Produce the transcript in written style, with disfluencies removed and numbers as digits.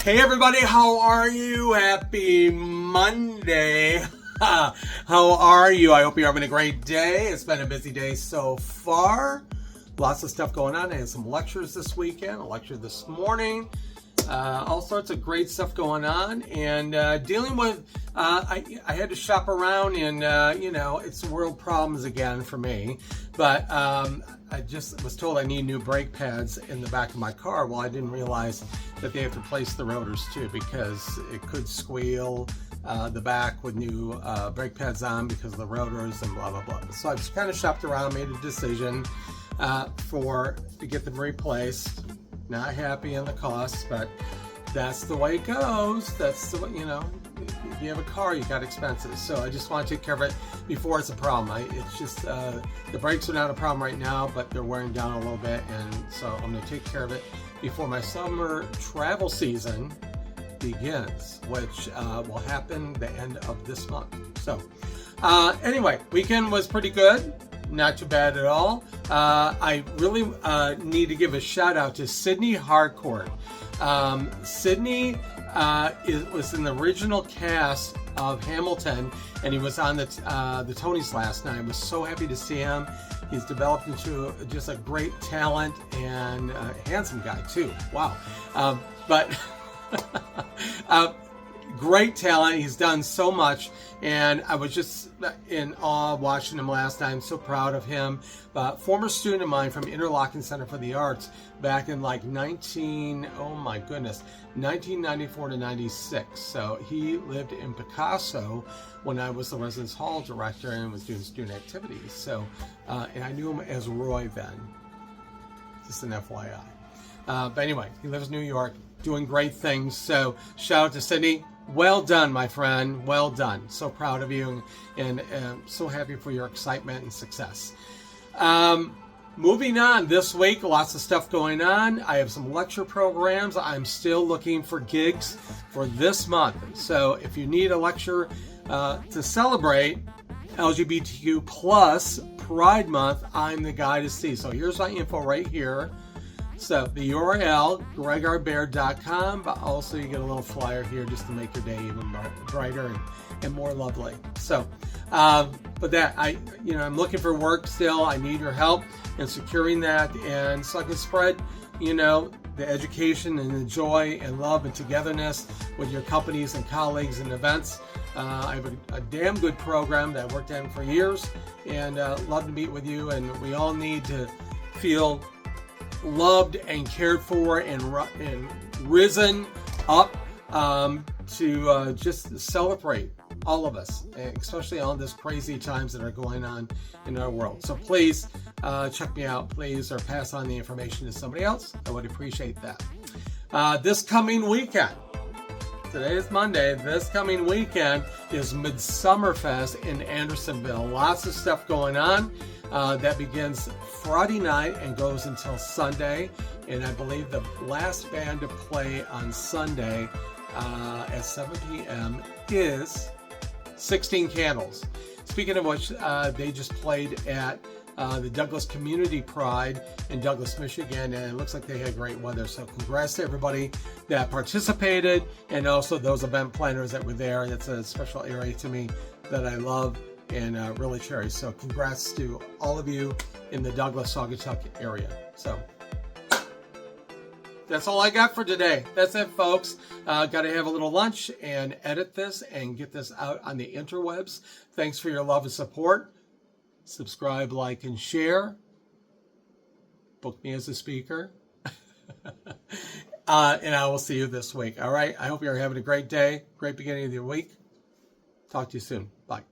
Hey everybody, how are you? Happy Monday. How are you? I hope you're having a great day. It's been a busy day so far. Lots of stuff going on. I had some lectures this weekend, a lecture this morning. All sorts of great stuff going on, and dealing with, I had to shop around, and it's world problems again for me, but I just was told I need new brake pads in the back of my car. Well, I didn't realize that they have to replace the rotors too, because it could squeal the back with new brake pads on because of the rotors and blah blah blah. So I just kind of shopped around, made a decision to get them replaced. Not happy in the cost, but that's the way it goes. That's the way, if you have a car, you got expenses. So I just want to take care of it before it's a problem. It's just, the brakes are not a problem right now, but they're wearing down a little bit. And so I'm going to take care of it before my summer travel season begins, which will happen the end of this month. So anyway, weekend was pretty good. Not too bad at all. I really need to give a shout out to Sydney Harcourt. Sydney was in the original cast of Hamilton, and he was on the Tonys last night. I was so happy to see him. He's developed into just a great talent and a handsome guy too. Wow. But great talent. He's done so much, and I was just in awe watching him last night. I'm so proud of him. Former student of mine from Interlochen Center for the Arts back in like 1994 to 96. So he lived in Picasso when I was the residence hall director and was doing student activities. So, and I knew him as Roy then. Just an FYI. But anyway, he lives in New York, doing great things. So shout out to Sydney. Well done, my friend. Well done. So proud of you, and so happy for your excitement and success. Moving on, this week, lots of stuff going on. I have some lecture programs. I'm still looking for gigs for this month. So if you need a lecture to celebrate LGBTQ plus Pride Month, I'm the guy to see. So here's my info right here. So the URL, gregorbaird.com, but also you get a little flyer here just to make your day even brighter and more lovely. So, but that, I'm looking for work still. I need your help in securing that, and so I can spread, the education and the joy and love and togetherness with your companies and colleagues and events. I have a damn good program that I worked on for years, and love to meet with you, and we all need to feel loved and cared for and risen up to just celebrate all of us, especially on this crazy times that are going on in our world. So please check me out, please, or pass on the information to somebody else. I would appreciate that. This coming weekend, today is Monday, this coming weekend is Midsummerfest in Andersonville. Lots of stuff going on. That begins Friday night and goes until Sunday, and I believe the last band to play on Sunday at 7 p.m. is 16 Candles. Speaking of which, they just played at the Douglas Community Pride in Douglas, Michigan, and it looks like they had great weather. So congrats to everybody that participated, and also those event planners that were there. It's a special area to me that I love and really cherish. So congrats to all of you in the Douglas, Saugatuck area. So that's all I got for today. That's it, folks. Got to have a little lunch and edit this and get this out on the interwebs. Thanks for your love and support. Subscribe, like, and share. Book me as a speaker. And I will see you this week. All right. I hope you're having a great day. Great beginning of your week. Talk to you soon. Bye.